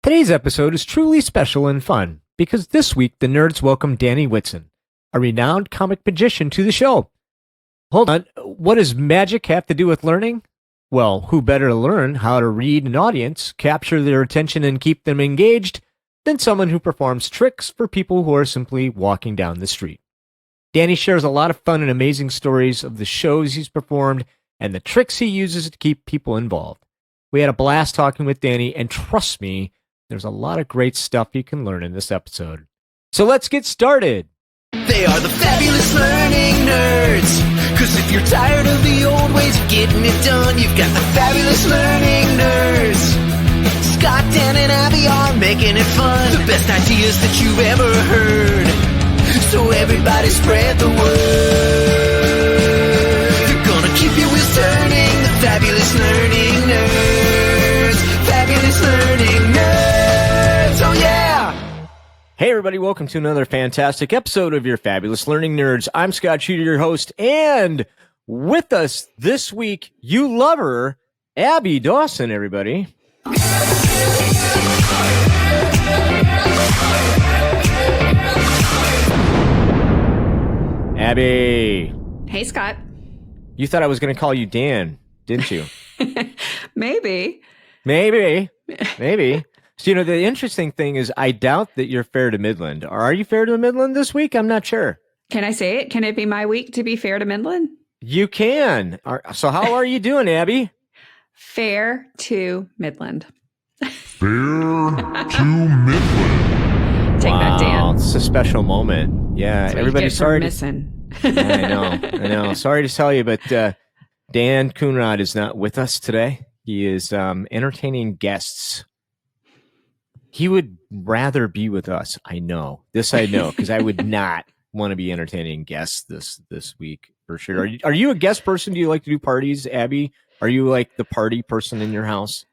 Today's episode is truly special and fun because this week the nerds welcome Danny Whitson, a renowned comic magician, to the show. Hold on, what does magic have to do with learning? Well, who better to learn how to read an audience, capture their attention, and keep them engaged than someone who performs tricks for people who are simply walking down the street. Danny shares a lot of fun and amazing stories of the shows he's performed and the tricks he uses to keep people involved. We had a blast talking with Danny, and trust me, there's a lot of great stuff you can learn in this episode. So let's get started. They are the fabulous learning nerds. Cause if you're tired of the old ways of getting it done, you've got the fabulous learning nerds. Scott, Dan, and Abby are making it fun. The best ideas that you've ever heard. So everybody spread the word. They're gonna keep your wheels turning. The fabulous learning nerds. Fabulous learning nerds. Oh yeah! Hey everybody, welcome to another fantastic episode of your Fabulous Learning Nerds. I'm Scott Shooter, your host, and with us this week, you love her, Abby Dawson, everybody. Abby. Hey, Scott. You thought I was going to call you Dan, didn't you? Maybe. So, the interesting thing is I doubt that you're fair to Midland. Are you fair to Midland this week? I'm not sure. Can I say it? Can it be my week to be fair to Midland? You can. So how are you doing, Abby? Fair to Midland. Fair to Midland. Take that, Dan. It's a special moment. Yeah, everybody's sorry. Missing. Yeah, I know. Sorry to tell you, but Dan Coonrod is not with us today. He is entertaining guests. He would rather be with us. I know, because I would not want to be entertaining guests this week for sure. Are you a guest person? Do you like to do parties, Abby? Are you like the party person in your house?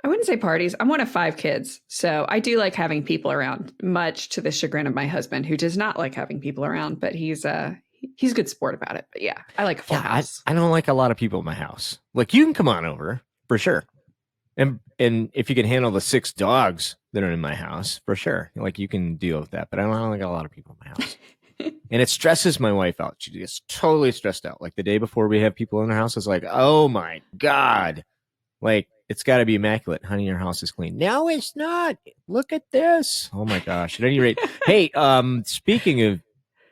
I wouldn't say parties. I'm one of 5 kids, so I do like having people around, much to the chagrin of my husband, who does not like having people around, but he's a good sport about it. But yeah, I like a full house. I don't like a lot of people in my house. Like, you can come on over for sure. And if you can handle the 6 dogs that are in my house, for sure. Like, you can deal with that. But I don't like a lot of people in my house. And it stresses my wife out. She gets totally stressed out. Like, the day before we have people in our house, it's like, oh my God. Like, it's got to be immaculate. Honey, your house is clean. No, it's not. Look at this. Oh my gosh. At any rate, hey, speaking of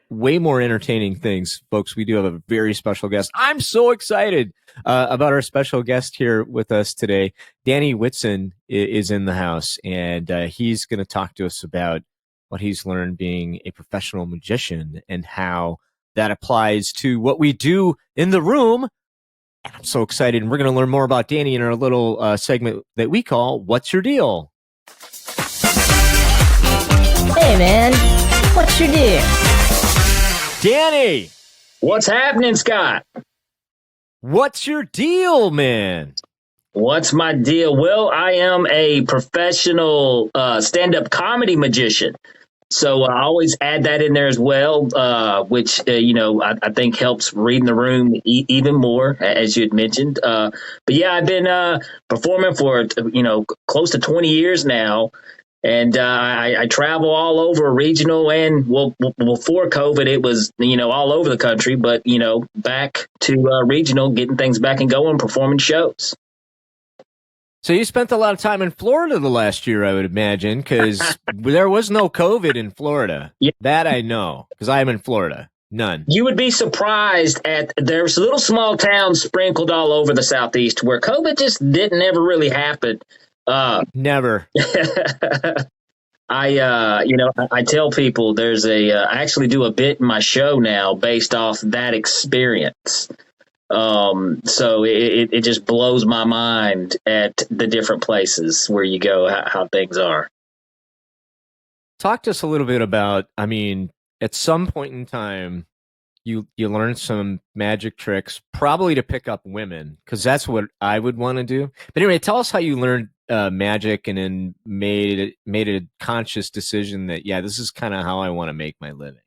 way more entertaining things, folks, we do have a very special guest. I'm so excited about our special guest here with us today. Danny Whitson is in the house, and he's going to talk to us about what he's learned being a professional magician and how that applies to what we do in the room. And I'm so excited, and we're going to learn more about Danny in our little segment that we call What's Your Deal? Hey, man. What's your deal? Danny! What's happening, Scott? What's your deal, man? What's my deal? Well, I am a professional stand-up comedy magician. So I always add that in there as well, which, I think helps reading the room even more, as you had mentioned. But yeah, I've been performing for, close to 20 years now. And I travel all over regional and, before COVID, it was, all over the country. But, back to regional, getting things back and going, performing shows. So you spent a lot of time in Florida the last year, I would imagine, because there was no COVID in Florida. Yeah. That I know, because I am in Florida. None. You would be surprised there's little small towns sprinkled all over the Southeast where COVID just didn't ever really happen. Never. I tell people I actually do a bit in my show now based off that experience. So it just blows my mind at the different places where you go, how things are. Talk to us a little bit about, at some point in time, you learned some magic tricks, probably to pick up women, because that's what I would want to do. But anyway, tell us how you learned magic and then made a conscious decision that, yeah, this is kind of how I want to make my living.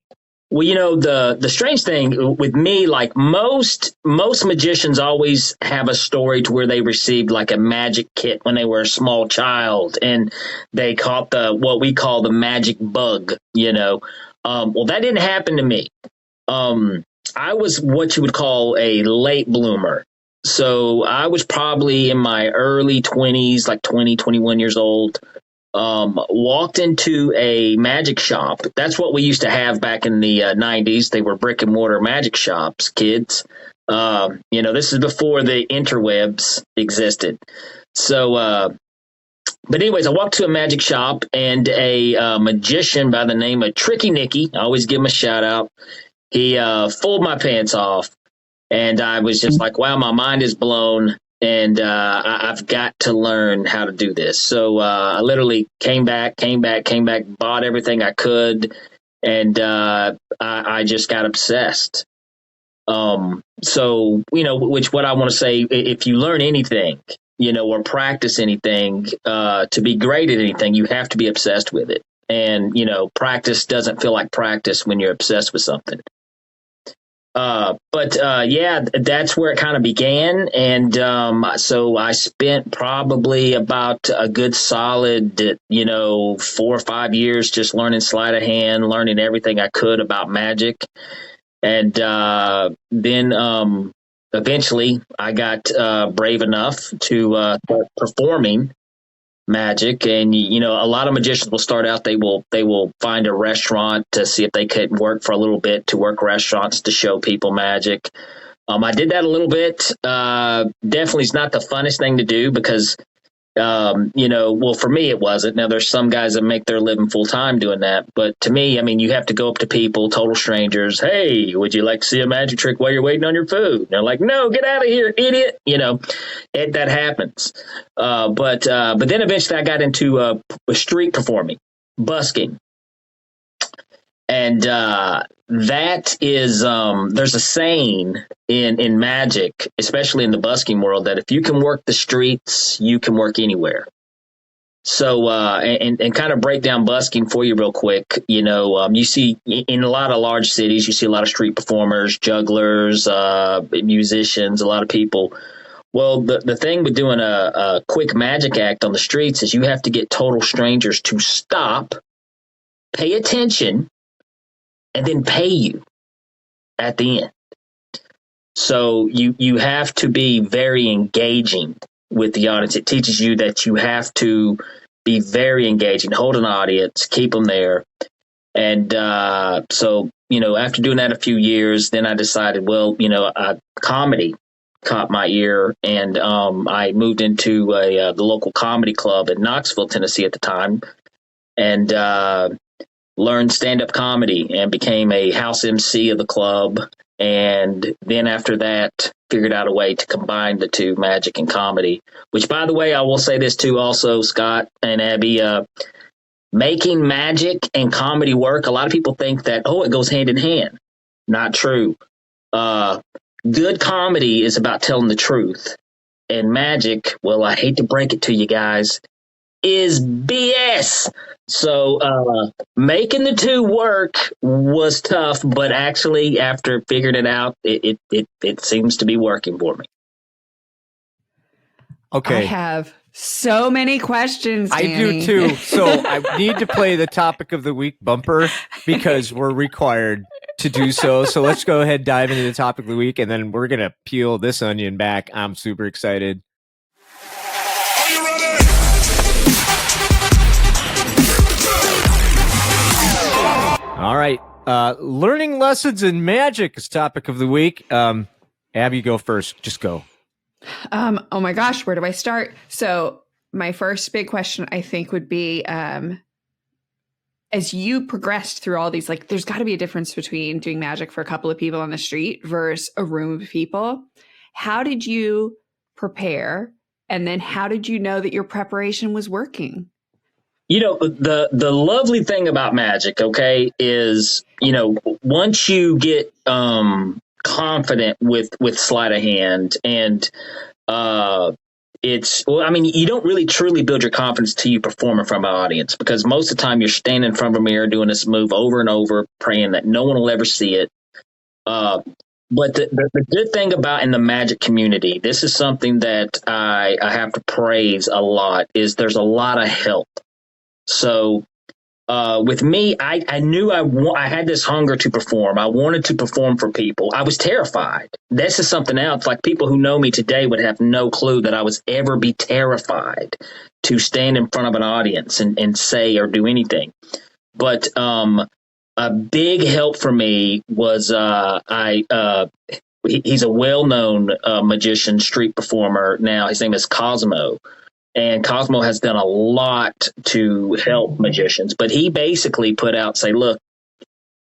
Well, the strange thing with me, like most magicians always have a story to where they received like a magic kit when they were a small child, and they caught what we call the magic bug. Well, that didn't happen to me. I was what you would call a late bloomer. So I was probably in my early 20s, like 20, 21 years old. Walked into a magic shop. That's what we used to have back in the 90s. They were brick and mortar magic shops, kids. This is before the interwebs existed. So, but anyways, I walked to a magic shop, and a magician by the name of Tricky Nicky, I always give him a shout out. He pulled my pants off, and I was just like, wow, my mind is blown. And I've got to learn how to do this. So I literally came back, bought everything I could, and I just got obsessed. Which what I want to say, if you learn anything, or practice anything, to be great at anything, you have to be obsessed with it. And, practice doesn't feel like practice when you're obsessed with something. That's where it kind of began. And so I spent probably about a good solid, 4 or 5 years just learning sleight of hand, learning everything I could about magic. And then eventually I got brave enough to start performing magic. And a lot of magicians will start out, they will find a restaurant to see if they could work for a little bit, to work restaurants to show people magic. I did that a little bit. Definitely is not the funnest thing to do because for me it wasn't. Now there's some guys that make their living full time doing that, but to me, you have to go up to people, total strangers. Hey, would you like to see a magic trick while you're waiting on your food? And they're like, no, get out of here, idiot. That happens. But then eventually I got into street performing, busking. And that is, there's a saying in magic, especially in the busking world, that if you can work the streets, you can work anywhere. So, and kind of break down busking for you real quick. You see in a lot of large cities, you see a lot of street performers, jugglers, musicians, a lot of people. Well, the thing with doing a quick magic act on the streets is you have to get total strangers to stop, pay attention, and then pay you at the end. So you have to be very engaging with the audience. It teaches you that you have to be very engaging, hold an audience, keep them there. And so after doing that a few years, then I decided, comedy caught my ear, and I moved into the local comedy club in Knoxville, Tennessee at the time, and learned stand-up comedy and became a house MC of the club. And then after that, figured out a way to combine the two, magic and comedy, which, by the way, I will say this too also, Scott and Abby, making magic and comedy work. A lot of people think that, it goes hand in hand. Not true. Good comedy is about telling the truth. And magic, well, I hate to break it to you guys, is BS. So making the two work was tough, but actually after figuring it out, it seems to be working for me. Okay. I have so many questions, Danny. I do too. So I need to play the topic of the week bumper because we're required to do so. So let's go ahead, dive into the topic of the week, and then we're going to peel this onion back. I'm super excited. All right. Learning lessons in magic is topic of the week. Abby, go first. Just go. Oh my gosh, where do I start? So my first big question, I think, would be, as you progressed through all these, there's got to be a difference between doing magic for a couple of people on the street versus a room of people. How did you prepare? And then how did you know that your preparation was working? The lovely thing about magic, okay, is, once you get confident with sleight of hand and well, I mean, you don't really truly build your confidence till you perform in front of an audience, because most of the time you're standing in front of a mirror doing this move over and over, praying that no one will ever see it. But the good thing about in the magic community, this is something that I have to praise a lot, is there's a lot of help. So with me, I knew I had this hunger to perform. I wanted to perform for people. I was terrified. This is something else. Like, people who know me today would have no clue that I was ever be terrified to stand in front of an audience and say or do anything. But a big help for me was he's a well-known magician, street performer now. His name is Cosmo. And Cosmo has done a lot to help magicians, but he basically put out, say, look,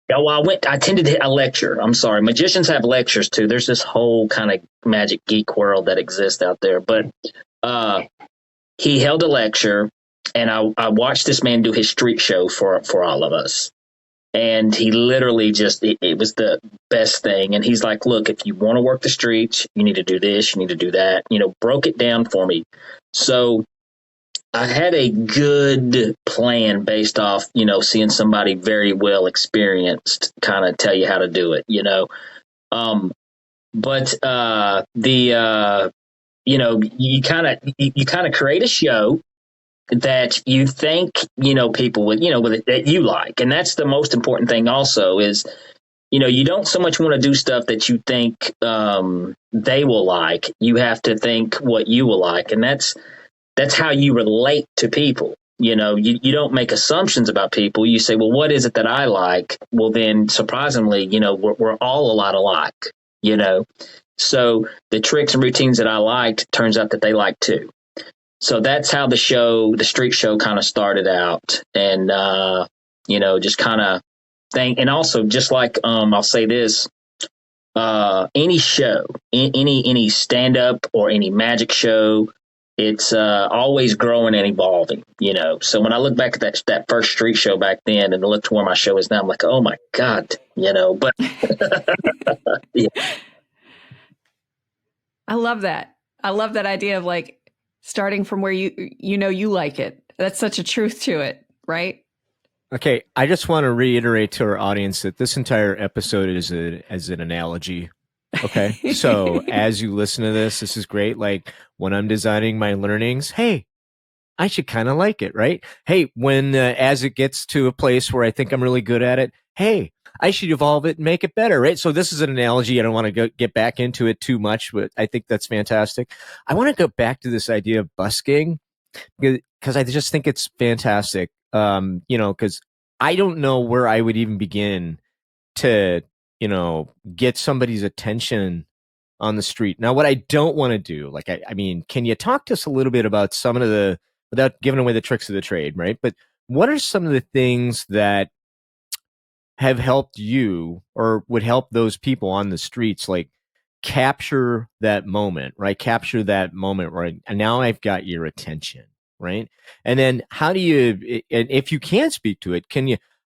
I attended a lecture. I'm sorry. Magicians have lectures too. There's this whole kind of magic geek world that exists out there, but he held a lecture, and I watched this man do his street show for all of us. And he literally it was the best thing. And he's like, look, if you want to work the streets, you need to do this, you need to do that, broke it down for me. So I had a good plan based off, seeing somebody very well experienced kind of tell you how to do it, But you kind of create a show that you think, people would, that you like. And that's the most important thing also is, you don't so much want to do stuff that you think they will like. You have to think what you will like. And that's how you relate to people. You don't make assumptions about people. You say, well, what is it that I like? Well, then surprisingly, we're all a lot alike, So the tricks and routines that I liked, turns out that they like too. So that's how the street show kind of started out. And, just kind of think. And also, just like, I'll say this, any show, any stand up or any magic show, it's always growing and evolving, So when I look back at that first street show back then and look to where my show is now, I'm like, oh my God, but yeah. I love that. I love that idea of like, starting from where you like it. That's such a truth to it, right? Okay, I just want to reiterate to our audience that this entire episode is an analogy. Okay, so as you listen to this is great. Like, when I'm designing my learnings, hey, I should kind of like it, right? Hey, when as it gets to a place where I think I'm really good at it, hey, I should evolve it and make it better, right? So this is an analogy. I don't want to get back into it too much, but I think that's fantastic. I want to go back to this idea of busking because I just think it's fantastic. Because I don't know where I would even begin to, get somebody's attention on the street. Now, what I don't want to do, like, I mean, can you talk to us a little bit about some of without giving away the tricks of the trade, right? But what are some of the things that have helped you or would help those people on the streets, like, capture that moment, right? Capture that moment, right? And now I've got your attention, right? And then how do you, and if you can speak to it,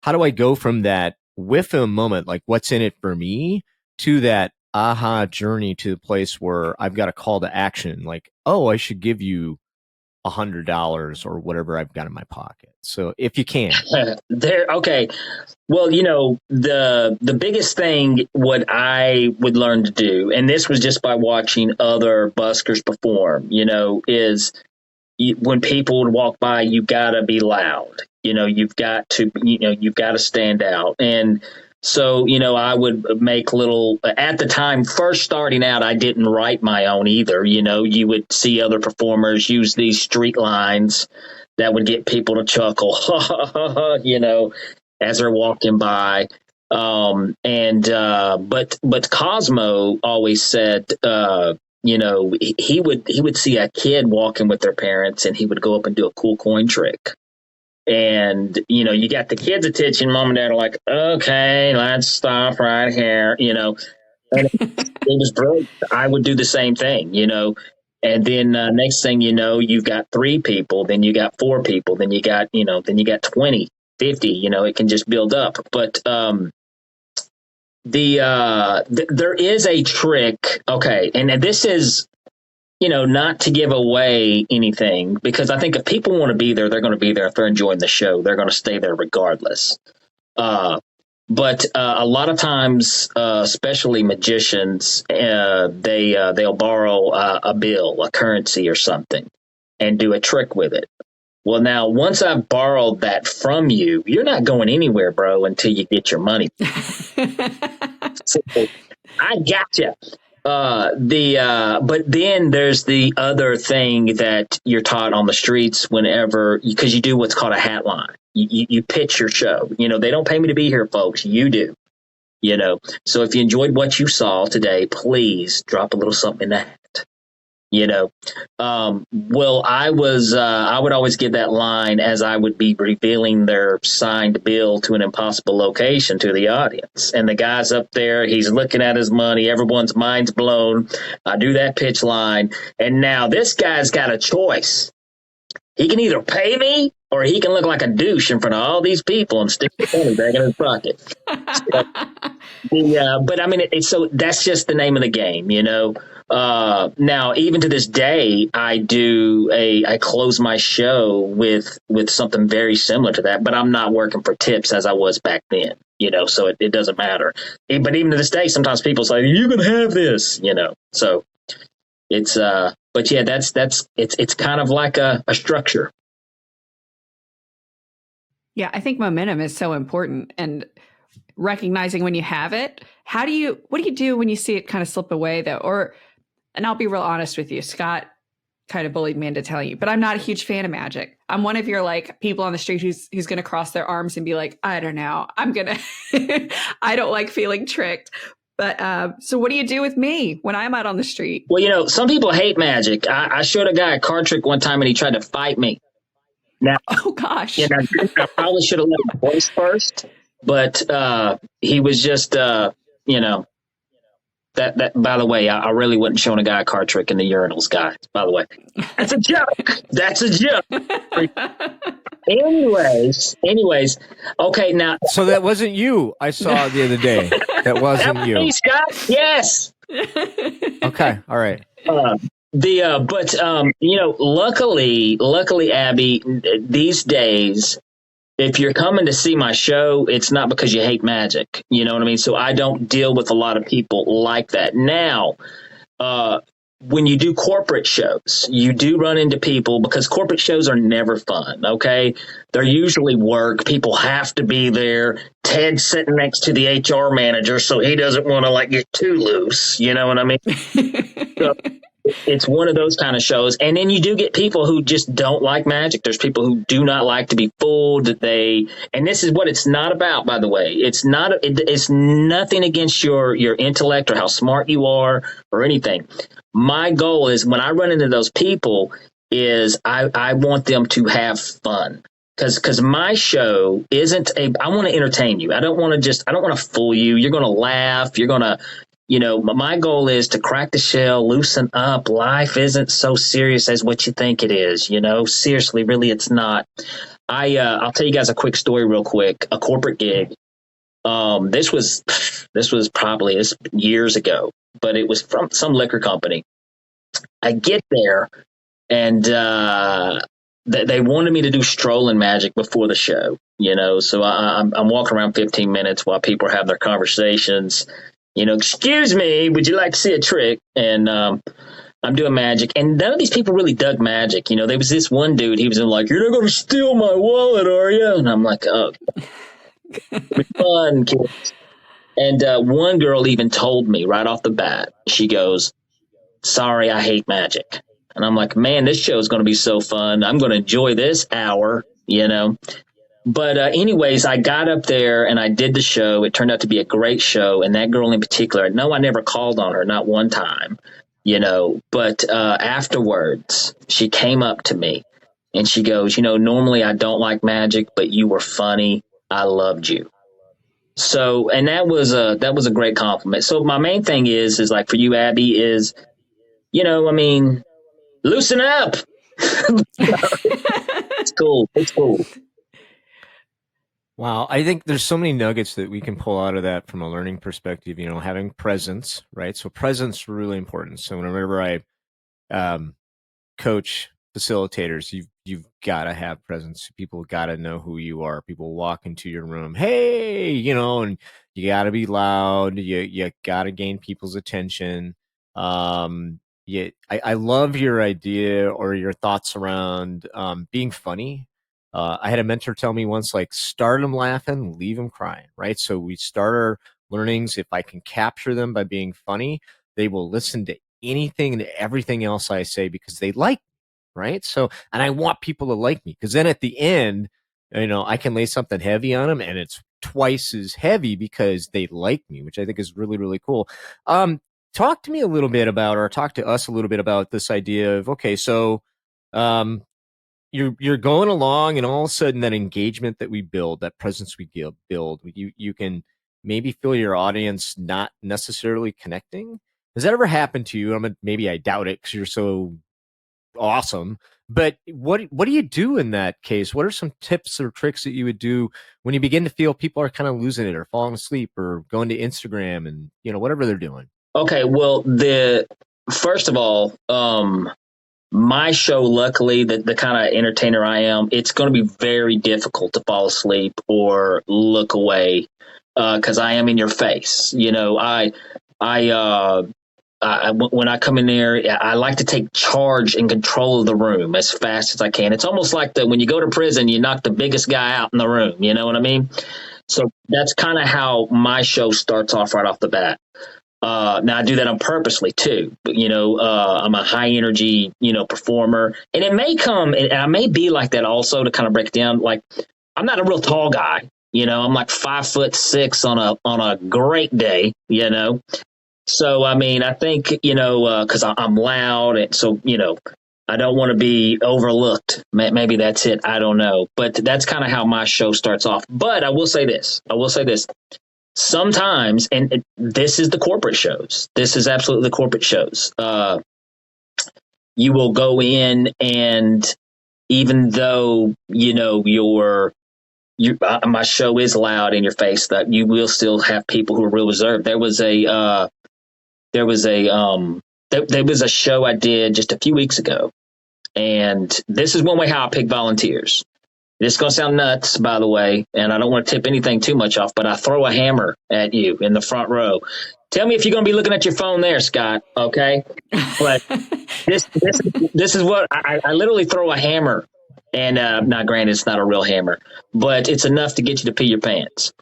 how do I go from that with a moment, like what's in it for me, to that aha journey to the place where I've got a call to action, like, oh, I should give you $100 or whatever I've got in my pocket. So if you can. Okay. Well, the biggest thing what I would learn to do, and this was just by watching other buskers perform, is when people would walk by, you gotta be loud. You've got to stand out. And so, I would make at the time, first starting out, I didn't write my own either. You would see other performers use these street lines that would get people to chuckle, as they're walking by. But Cosmo always said, he would see a kid walking with their parents and he would go up and do a cool coin trick. And, you got the kids' attention. Mom and dad are like, okay, let's stop right here, And it was brilliant. I would do the same thing, And then next thing you know, you've got 3 people, then you got 4 people, then you got 20, 50, it can just build up. But there is a trick. Okay. And this is, not to give away anything, because I think if people want to be there, they're going to be there. If they're enjoying the show, they're going to stay there regardless. But a lot of times, especially magicians, they'll borrow a bill, a currency or something, and do a trick with it. Well, now, once I've borrowed that from you, you're not going anywhere, bro, until you get your money. So, I gotcha. But then there's the other thing that you're taught on the streets because you do what's called a hat line. You pitch your show. They don't pay me to be here, folks. You do. So if you enjoyed what you saw today, please drop a little something in the hat. Well, I would always give that line as I would be revealing their signed bill to an impossible location to the audience. And the guy's up there, he's looking at his money, everyone's mind's blown. I do that pitch line. And now this guy's got a choice. He can either pay me or he can look like a douche in front of all these people and stick the money back in his pocket. But I mean, so that's just the name of the game, Now, even to this day, I close my show with something very similar to that, but I'm not working for tips as I was back then, so it doesn't matter. But even to this day, sometimes people say, you can have this, so it's, but yeah, it's kind of like a structure. Yeah, I think momentum is so important, and recognizing when you have it. What do you do when you see it kind of slip away though? And I'll be real honest with you, Scott kind of bullied me into telling you, but I'm not a huge fan of magic. I'm one of your people on the street who's going to cross their arms and be like, I don't know, I don't like feeling tricked. But so what do you do with me when I'm out on the street? Well, some people hate magic. I showed a guy a card trick one time and he tried to fight me. Now, oh gosh, I probably should have let him voice first, but he was just, that. By the way, I really wasn't showing a guy a card trick in the urinals, guys. By the way, that's a joke. That's a joke. Anyways, okay, now. So that wasn't you I saw the other day. That wasn't you. Me, Scott. Yes. Okay. All right. Luckily, Abby, these days, if you're coming to see my show, it's not because you hate magic. You know what I mean? So I don't deal with a lot of people like that. Now, when you do corporate shows, you do run into people, because corporate shows are never fun. Okay. They're usually work. People have to be there. Ted's sitting next to the HR manager, so he doesn't want to get too loose. You know what I mean? So, it's one of those kind of shows. And then you do get people who just don't like magic. There's people who do not like to be fooled. And this is what it's not about, by the way. It's nothing against your intellect or how smart you are or anything. My goal is, when I run into those people, is I want them to have fun. Because my show I want to entertain you. I don't want to fool you. You're going to laugh. You're going to, my goal is to crack the shell, loosen up. Life isn't so serious as what you think it is. Seriously, really, it's not. I'll tell you guys a quick story real quick. A corporate gig. This was probably years ago, but it was from some liquor company. I get there, and they wanted me to do strolling magic before the show. So I'm walking around 15 minutes while people have their conversations. Excuse me, would you like to see a trick? And I'm doing magic. And none of these people really dug magic. There was this one dude, he was you're not going to steal my wallet, are you? And I'm like, oh, be fun, kids. And one girl even told me right off the bat, she goes, sorry, I hate magic. And I'm like, man, this show is going to be so fun. I'm going to enjoy this hour, But anyways, I got up there and I did the show. It turned out to be a great show. And that girl in particular, no, I never called on her, not one time, But afterwards, she came up to me and she goes, normally I don't like magic, but you were funny. I loved you. So, and that was a great compliment. So my main thing is for you, Abby, is, loosen up. It's cool. It's cool. Wow. I think there's so many nuggets that we can pull out of that from a learning perspective, having presence, right? So presence is really important. So whenever I coach facilitators, you've got to have presence. People got to know who you are. People walk into your room, hey, and you got to be loud. You got to gain people's attention. I love your idea or your thoughts around being funny. I had a mentor tell me once, like, start them laughing, leave them crying, right? So we start our learnings. If I can capture them by being funny, they will listen to anything and everything else I say because they like me, right? So, and I want people to like me because then at the end, I can lay something heavy on them and it's twice as heavy because they like me, which I think is really, really cool. Talk to me a little bit about, or talk to us a little bit about this idea of, okay, so you're going along and all of a sudden that engagement that we build, that presence we build, you can maybe feel your audience not necessarily connecting. Has that ever happened to you? Maybe I doubt it because you're so awesome. But what do you do in that case? What are some tips or tricks that you would do when you begin to feel people are kind of losing it or falling asleep or going to Instagram and whatever they're doing? Okay, well, first of all, my show, luckily, the kind of entertainer I am, it's going to be very difficult to fall asleep or look away because I am in your face. When I come in there, I like to take charge and control of the room as fast as I can. It's almost like when you go to prison, you knock the biggest guy out in the room. You know what I mean? So that's kind of how my show starts off right off the bat. Now I do that on purposely too, but I'm a high energy, performer, and it may come, and I may be like that also to kind of break it down. Like, I'm not a real tall guy, I'm like 5'6" on a great day, So, I mean, I think, cause I'm loud, and so, I don't want to be overlooked. Maybe that's it. I don't know, but that's kind of how my show starts off. But I will say this. Sometimes, and this is the corporate shows. This is absolutely the corporate shows. You will go in, and even though my show is loud in your face, that you will still have people who are real reserved. There was a show I did just a few weeks ago, and this is one way how I pick volunteers. It's going to sound nuts, by the way, and I don't want to tip anything too much off, but I throw a hammer at you in the front row. Tell me if you're going to be looking at your phone there, Scott, okay? But this is what I literally throw a hammer, and now granted, it's not a real hammer, but it's enough to get you to pee your pants.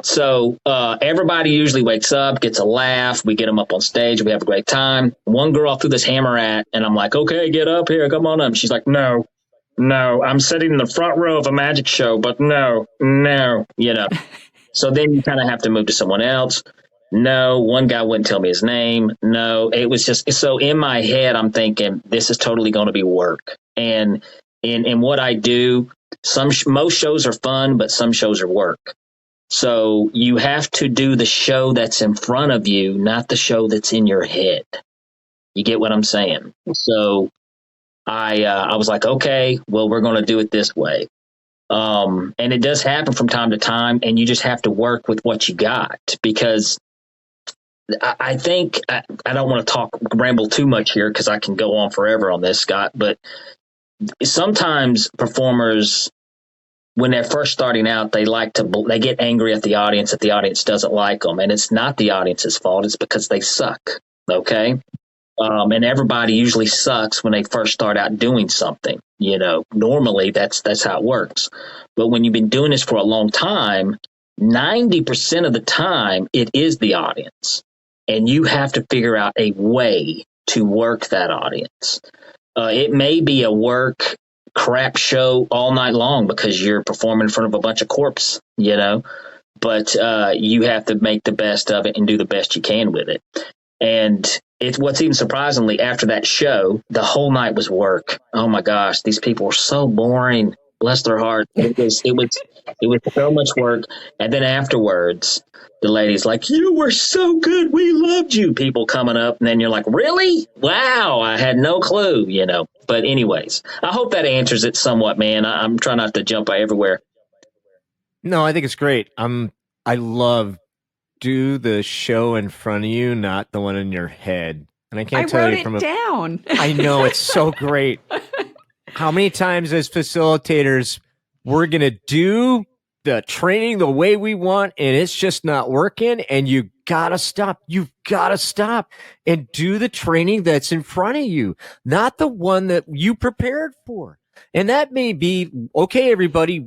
So everybody usually wakes up, gets a laugh. We get them up on stage. We have a great time. One girl threw this hammer at, and I'm like, okay, get up here. Come on up. She's like, no, I'm sitting in the front row of a magic show, but no. So then you kind of have to move to someone else. No, one guy wouldn't tell me his name. No, it was just so in my head, I'm thinking this is totally going to be work. And in what I do, most shows are fun, but some shows are work. So you have to do the show that's in front of you, not the show that's in your head. You get what I'm saying? So I was like, okay, well, we're going to do it this way. And it does happen from time to time, and you just have to work with what you got, because I think I don't want to ramble too much here because I can go on forever on this, Scott, but sometimes performers, when they're first starting out, they get angry at the audience if the audience doesn't like them. And it's not the audience's fault. It's because they suck. Okay. And everybody usually sucks when they first start out doing something. Normally that's how it works. But when you've been doing this for a long time, 90% of the time it is the audience, and you have to figure out a way to work that audience. It may be a work crap show all night long because you're performing in front of a bunch of corpse, but you have to make the best of it and do the best you can with it. And it's what's even surprisingly, after that show, the whole night was work. Oh my gosh, these people were so boring. Bless their heart. It was so much work. And then afterwards, the lady's like, "You were so good. We loved you." People coming up, and then you're like, "Really? Wow, I had no clue." But anyways, I hope that answers it somewhat, man. I'm trying not to jump everywhere. No, I think it's great. I love do the show in front of you, not the one in your head. And I I can't tell wrote you it from down. I know it's so great. How many times as facilitators we're going to do the training the way we want and it's just not working, and you got to stop. You've got to stop and do the training that's in front of you, not the one that you prepared for. And that may be, okay, everybody,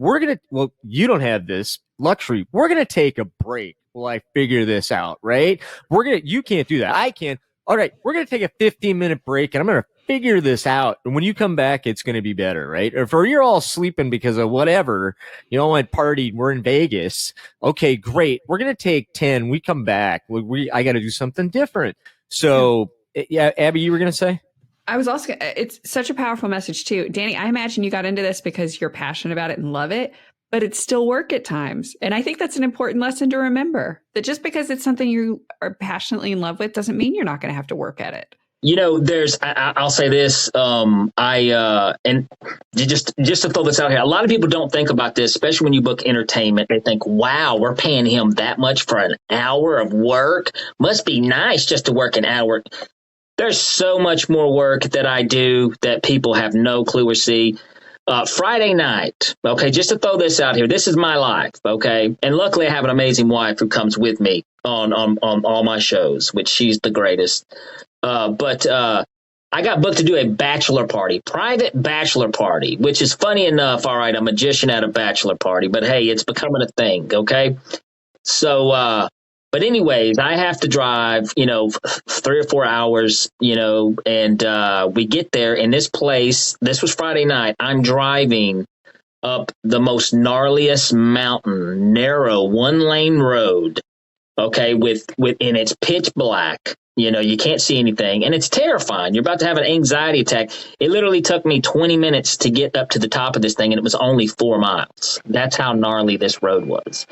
you don't have this luxury. We're going to take a break while I figure this out, right? You can't do that. I can. All right, we're going to take a 15-minute break and I'm going to figure this out. And when you come back, it's going to be better, right? If you're all sleeping because of whatever, you know, I partied, we're in Vegas. Okay, great. We're going to take 10. We come back. I got to do something different. So, yeah, Abby, you were going to say? I was also, it's such a powerful message too. Danny, I imagine you got into this because you're passionate about it and love it, but it's still work at times. And I think that's an important lesson to remember, that just because it's something you are passionately in love with doesn't mean you're not going to have to work at it. You know, I'll say this, and just to throw this out here, a lot of people don't think about this, especially when you book entertainment. They think, wow, we're paying him that much for an hour of work. Must be nice just to work an hour. There's so much more work that I do that people have no clue or see. Friday night, okay, just to throw this out here, this is my life, okay? And luckily I have an amazing wife who comes with me on all my shows, which she's the greatest. But I got booked to do a bachelor party, private bachelor party, which is funny enough. All right, a magician at a bachelor party, but hey, it's becoming a thing. Okay. So, but anyways, I have to drive, 3 or 4 hours, and we get there in this place. This was Friday night. I'm driving up the most gnarliest mountain, narrow 1-lane road. Okay. And it's pitch black. You can't see anything, and it's terrifying. You're about to have an anxiety attack. It literally took me 20 minutes to get up to the top of this thing, and it was only 4 miles. That's how gnarly this road was,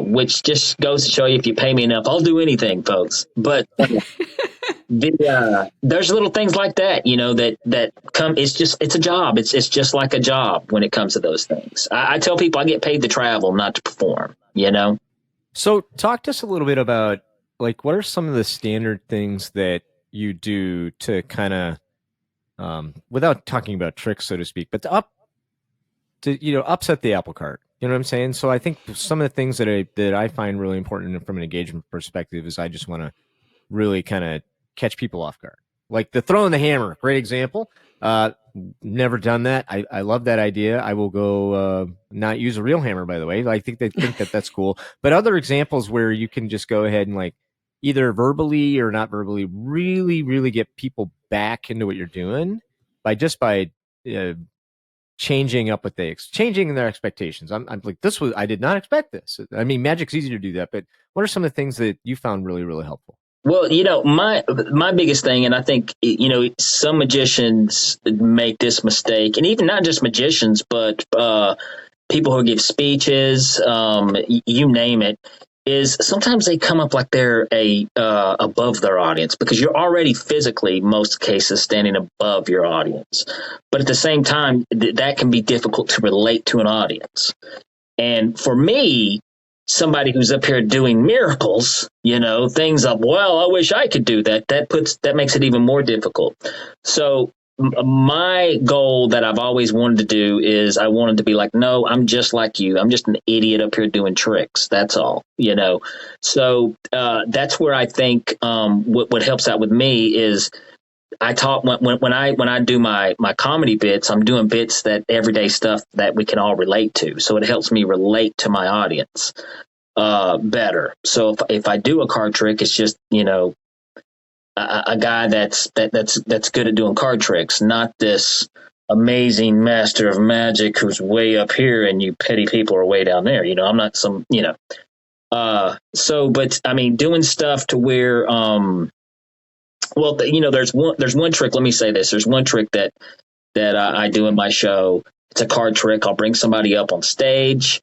which just goes to show you, if you pay me enough, I'll do anything, folks. But there's little things like that, that come. It's a job. It's just like a job when it comes to those things. I tell people I get paid to travel, not to perform, So talk to us a little bit about, like, what are some of the standard things that you do to kind of, without talking about tricks, so to speak, but to upset the apple cart? You know what I'm saying? So I think some of the things that I find really important from an engagement perspective is I just want to really kind of catch people off guard. Like the throwing the hammer, great example. Never done that. I love that idea. I will go not use a real hammer, by the way. I think they think that's cool. But other examples where you can just go ahead and, like, either verbally or not verbally, really, really get people back into what you're doing by changing up changing their expectations. I'm like, I did not expect this. I mean, magic's easy to do that, but what are some of the things that you found really, really helpful? Well, my biggest thing, and I think, some magicians make this mistake, and even not just magicians, but people who give speeches, you name it, is sometimes they come up like they're above their audience, because you're already physically, most cases, standing above your audience. But at the same time, that can be difficult to relate to an audience. And for me, somebody who's up here doing miracles, things up, well, I wish I could do that. That makes it even more difficult. So my goal that I've always wanted to do is I wanted to be like, no, I'm just like you. I'm just an idiot up here doing tricks. That's all, So that's where I think what helps out with me is I talk when I do my comedy bits, I'm doing bits that everyday stuff that we can all relate to. So it helps me relate to my audience better. So if I do a card trick, it's just, a guy that's good at doing card tricks, not this amazing master of magic who's way up here and you petty people are way down there. I'm not some, but I mean, doing stuff to where, well, there's one trick. Let me say this. There's one trick that I do in my show. It's a card trick. I'll bring somebody up on stage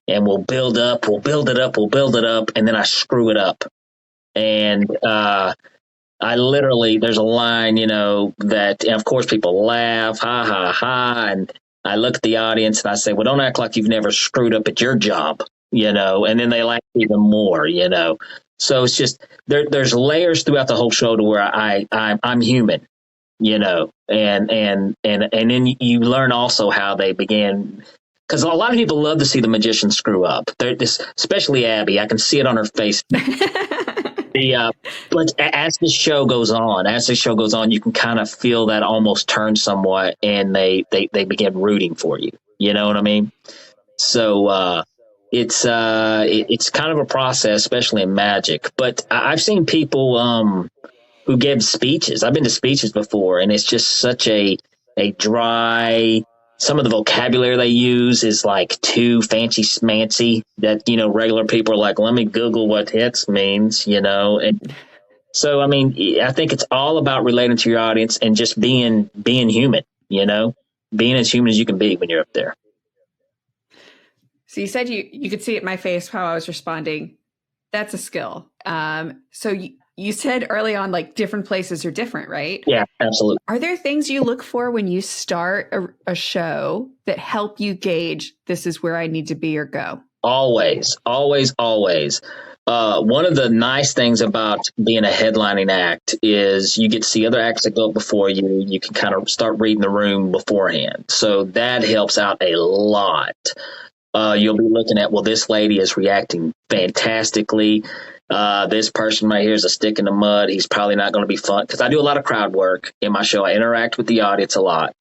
and we'll build it up. And then I screw it up. And, I literally, there's a line, that, and of course, people laugh, ha, ha, ha. And I look at the audience and I say, well, don't act like you've never screwed up at your job, and then they laugh even more, So it's just there's layers throughout the whole show to where I'm human, and then you learn also how they began. Because a lot of people love to see the magician screw up. Especially Abby. I can see it on her face. But as the show goes on, you can kind of feel that almost turn somewhat, and they begin rooting for you. You know what I mean? So it's kind of a process, especially in magic. But I've seen people who give speeches. I've been to speeches before, and it's just such a dry. Some of the vocabulary they use is like too fancy smancy that, regular people are like, let me Google what hits means, And so, I mean, I think it's all about relating to your audience and just being human, being as human as you can be when you're up there. So you said you could see it in my face how I was responding. That's a skill. So you said early on, like different places are different, right? Yeah, absolutely. Are there things you look for when you start a show that help you gauge this is where I need to be or go? Always, always, always. One of the nice things about being a headlining act is you get to see other acts that go up before you. You can kind of start reading the room beforehand. So that helps out a lot. You'll be looking at, well, this lady is reacting fantastically. This person right here is a stick in the mud. He's probably not going to be fun, because I do a lot of crowd work in my show. I interact with the audience a lot,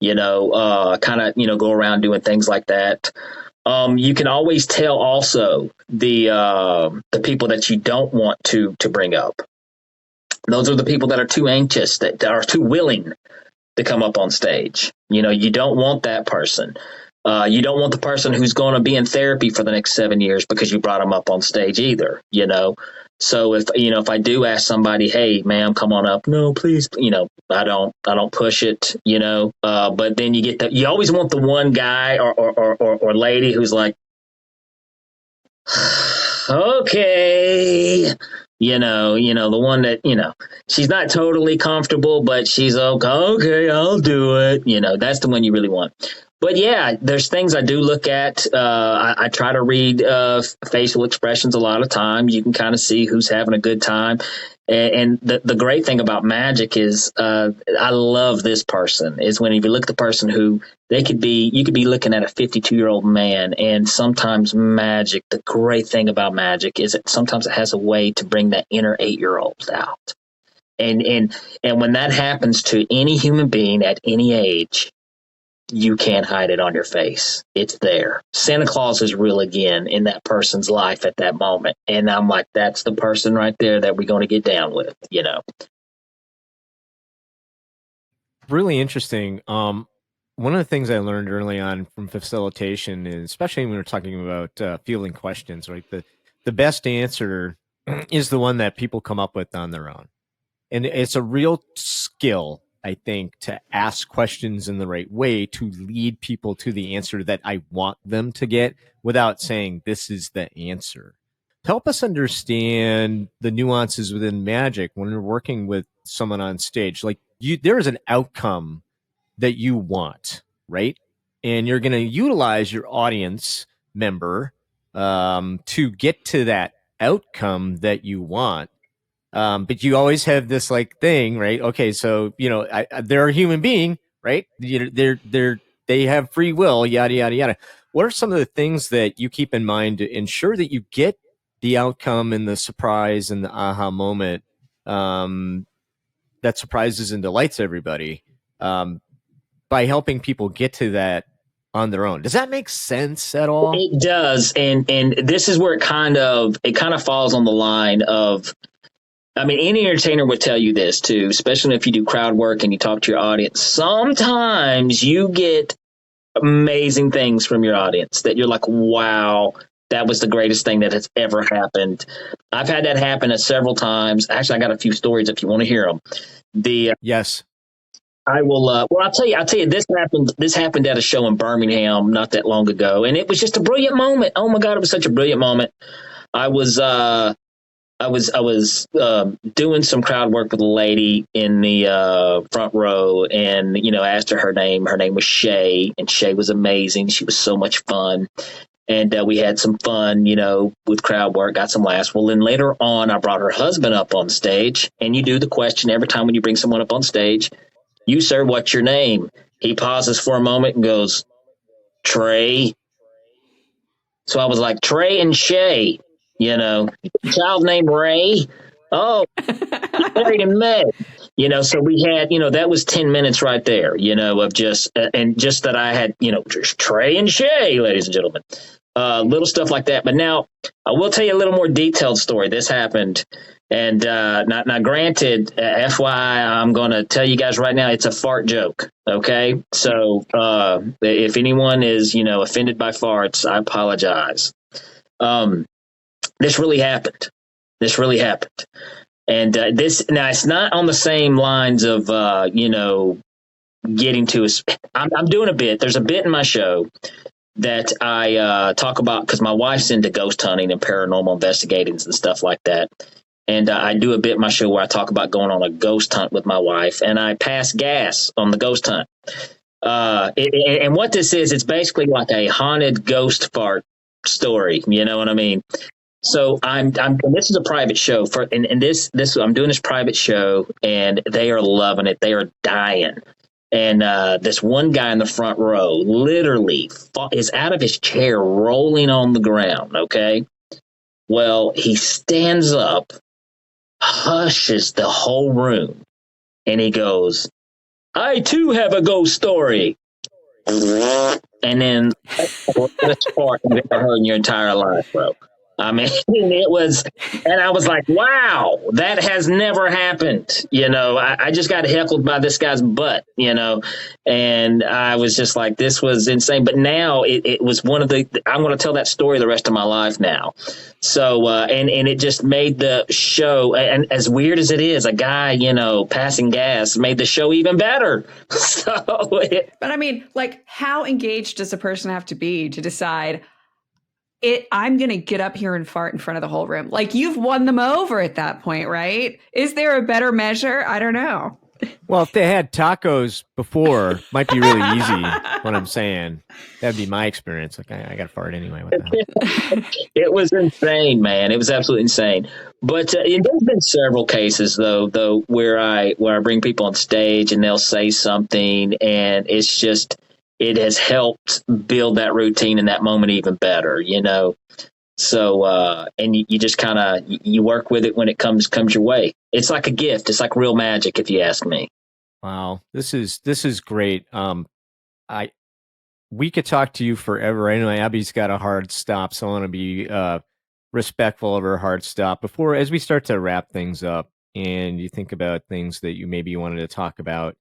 kind of, go around doing things like that. You can always tell also the people that you don't want to bring up. Those are the people that are too anxious, that are too willing to come up on stage. You don't want that person. You don't want the person who's going to be in therapy for the next 7 years because you brought them up on stage either, So if I do ask somebody, hey, ma'am, come on up. No, please. I don't push it, but then you always want the one guy or lady who's like, okay, the one that, she's not totally comfortable, but she's okay, I'll do it. That's the one you really want. But yeah, there's things I do look at. I try to read facial expressions a lot of time. You can kind of see who's having a good time. And the great thing about magic is I love this person is when if you look at the person who you could be looking at a 52-year-old man. And sometimes magic, the great thing about magic is that sometimes it has a way to bring that inner 8-year-old out. And when that happens to any human being at any age, you can't hide it on your face. It's there. Santa Claus is real again in that person's life at that moment. And I'm like, that's the person right there that we're going to get down with, Really interesting. One of the things I learned early on from facilitation is, especially when we're talking about fielding questions, right? The best answer is the one that people come up with on their own. And it's a real skill, I think, to ask questions in the right way to lead people to the answer that I want them to get without saying this is the answer. Help us understand the nuances within magic when we're working with someone on stage. Like there is an outcome that you want, right? And you're going to utilize your audience member to get to that outcome that you want. But you always have this like thing, right? Okay, so they're a human being, right? They have free will, yada yada yada. What are some of the things that you keep in mind to ensure that you get the outcome and the surprise and the aha moment that surprises and delights everybody by helping people get to that on their own? Does that make sense at all? It does, and this is where it kind of falls on the line of. I mean, any entertainer would tell you this too, especially if you do crowd work and you talk to your audience. Sometimes you get amazing things from your audience that you're like, wow, that was the greatest thing that has ever happened. I've had that happen several times. Actually, I got a few stories if you want to hear them. Yes. I will. Well, I'll tell you, this happened at a show in Birmingham not that long ago. And it was just a brilliant moment. Oh my God, it was such a brilliant moment. I was doing some crowd work with a lady in the front row, and asked her name. Her name was Shay, and Shay was amazing. She was so much fun. And we had some fun, with crowd work, got some laughs. Well, then later on, I brought her husband up on stage, and you do the question every time when you bring someone up on stage. You, sir, what's your name? He pauses for a moment and goes, Trey. So I was like, Trey and Shay, child named Ray. Oh, married in May. So we had, that was 10 minutes right there, of just, and just that I had, Trey and Shay, ladies and gentlemen, little stuff like that. But now I will tell you a little more detailed story. This happened. And now, granted, FYI, I'm going to tell you guys right now, it's a fart joke. OK, so if anyone is, offended by farts, I apologize. This really happened. And now it's not on the same lines of, getting to I'm doing a bit. There's a bit in my show that I talk about because my wife's into ghost hunting and paranormal investigatings and stuff like that. And I do a bit in my show where I talk about going on a ghost hunt with my wife, and I pass gas on the ghost hunt. And what this is, it's basically like a haunted ghost fart story. You know what I mean? So and this is a private show and this I'm doing this private show, and they are loving it. They are dying. And this one guy in the front row literally is out of his chair rolling on the ground. Okay. Well, he stands up, hushes the whole room, and he goes, I too have a ghost story. And then this part you've ever heard in your entire life, bro. I mean, it was, and I was like, wow, that has never happened. I just got heckled by this guy's butt, and I was just like, this was insane. But now it was I'm going to tell that story the rest of my life now. So, and it just made the show, and as weird as it is, a guy, passing gas made the show even better. But I mean, like, how engaged does a person have to be to decide, I'm going to get up here and fart in front of the whole room? Like, you've won them over at that point, right? Is there a better measure? I don't know. Well, if they had tacos before, might be really easy. What I'm saying, that'd be my experience. Like, I got to fart anyway with that. It was insane, man. It was absolutely insane. But there's been several cases though, where I bring people on stage and they'll say something, and it's just, it has helped build that routine in that moment even better, So, and you just kind of, you work with it when it comes your way. It's like a gift. It's like real magic, if you ask me. Wow. This is great. We could talk to you forever. I know Abby's got a hard stop, so I want to be respectful of her hard stop. As we start to wrap things up and you think about things that you maybe wanted to talk about,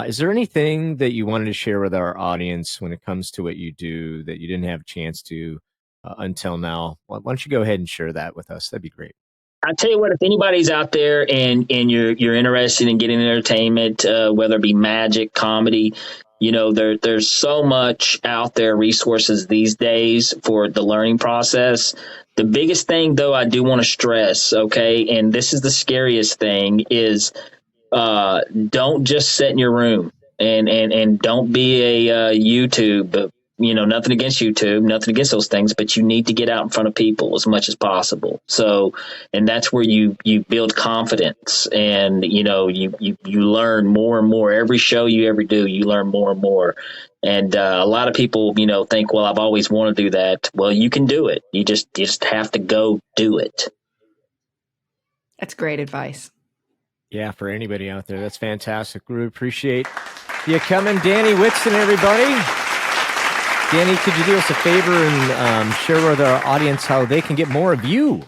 is there anything that you wanted to share with our audience when it comes to what you do that you didn't have a chance to until now? Why don't you go ahead and share that with us? That'd be great. I tell you what, if anybody's out there and you're interested in getting entertainment, whether it be magic, comedy, there's so much out there, resources these days for the learning process. The biggest thing, though, I do want to stress, okay, and this is the scariest thing, is don't just sit in your room and don't be a YouTube. Nothing against YouTube, nothing against those things, but you need to get out in front of people as much as possible. So, and that's where you build confidence, and you learn more and more. Every show you ever do, you learn more and more. And a lot of people, think, well, I've always wanted to do that. Well, you can do it. You just have to go do it. That's great advice. Yeah, for anybody out there, that's fantastic. We appreciate you coming, Danny Whitson, everybody. Danny, could you do us a favor and share with our audience how they can get more of you?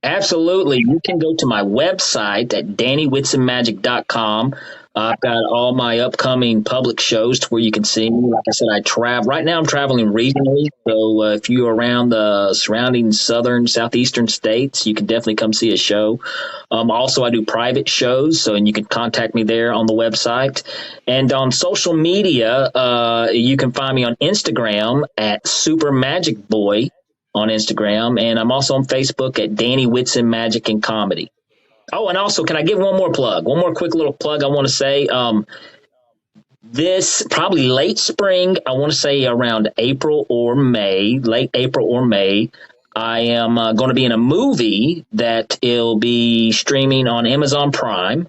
Absolutely. You can go to my website at DannyWhitsonMagic.com. I've got all my upcoming public shows to where you can see me. Like I said, I travel. Right now I'm traveling regionally. So if you're around the surrounding southeastern states, you can definitely come see a show. Also, I do private shows, and you can contact me there on the website. And on social media, you can find me on Instagram at Super Magic Boy on Instagram. And I'm also on Facebook at Danny Whitson Magic and Comedy. Oh, and also, can I give one more quick little plug I want to say? this probably late spring, I want to say around April or May, late April or May, I am going to be in a movie that will be streaming on Amazon Prime.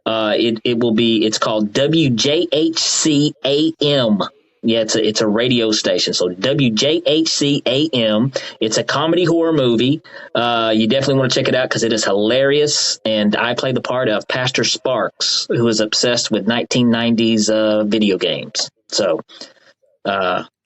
It's called WJHC AM. Yeah, it's a radio station. So WJHC AM. It's a comedy horror movie. You definitely want to check it out because it is hilarious. And I play the part of Pastor Sparks, who is obsessed with 1990s video games. So,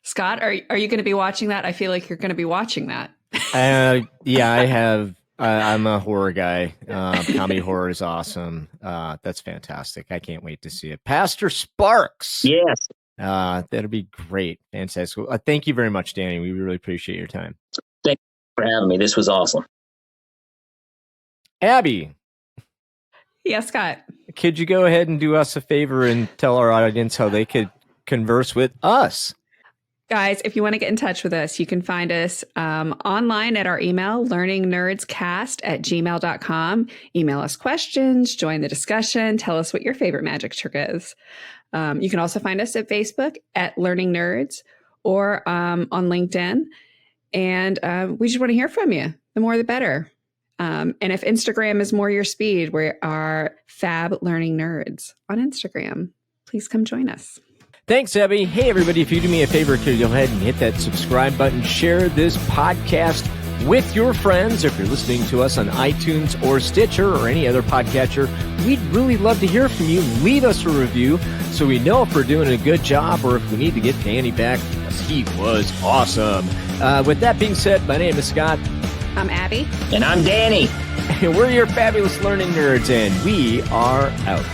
Scott, are you going to be watching that? I feel like you're going to be watching that. Yeah, I have. I'm a horror guy. Comedy horror is awesome. That's fantastic. I can't wait to see it. Pastor Sparks. yes. That'll be great. Fantastic. Thank you very much, Danny. We really appreciate your time. Thank you for having me. This was awesome. Abby, Yeah, Scott. could you go ahead and do us a favor and tell our audience how they could converse with us? Guys, if you want to get in touch with us, you can find us online at our email, learningnerdscast@gmail.com. Email us questions, join the discussion, tell us what your favorite magic trick is. You can also find us at Facebook at Learning Nerds or on LinkedIn. And we just want to hear from you. The more, the better. And if Instagram is more your speed, we are Fab Learning Nerds on Instagram. Please come join us. Thanks, Abby. Hey, everybody, if you do me a favor, could you go ahead and hit that subscribe button, share this podcast with your friends. If you're listening to us on iTunes or Stitcher or any other podcatcher, we'd really love to hear from you. Leave us a review so we know if we're doing a good job or if we need to get Danny back, because he was awesome. With that being said, my name is Scott. I'm Abby. And I'm Danny. And we're your fabulous learning nerds, and we are out.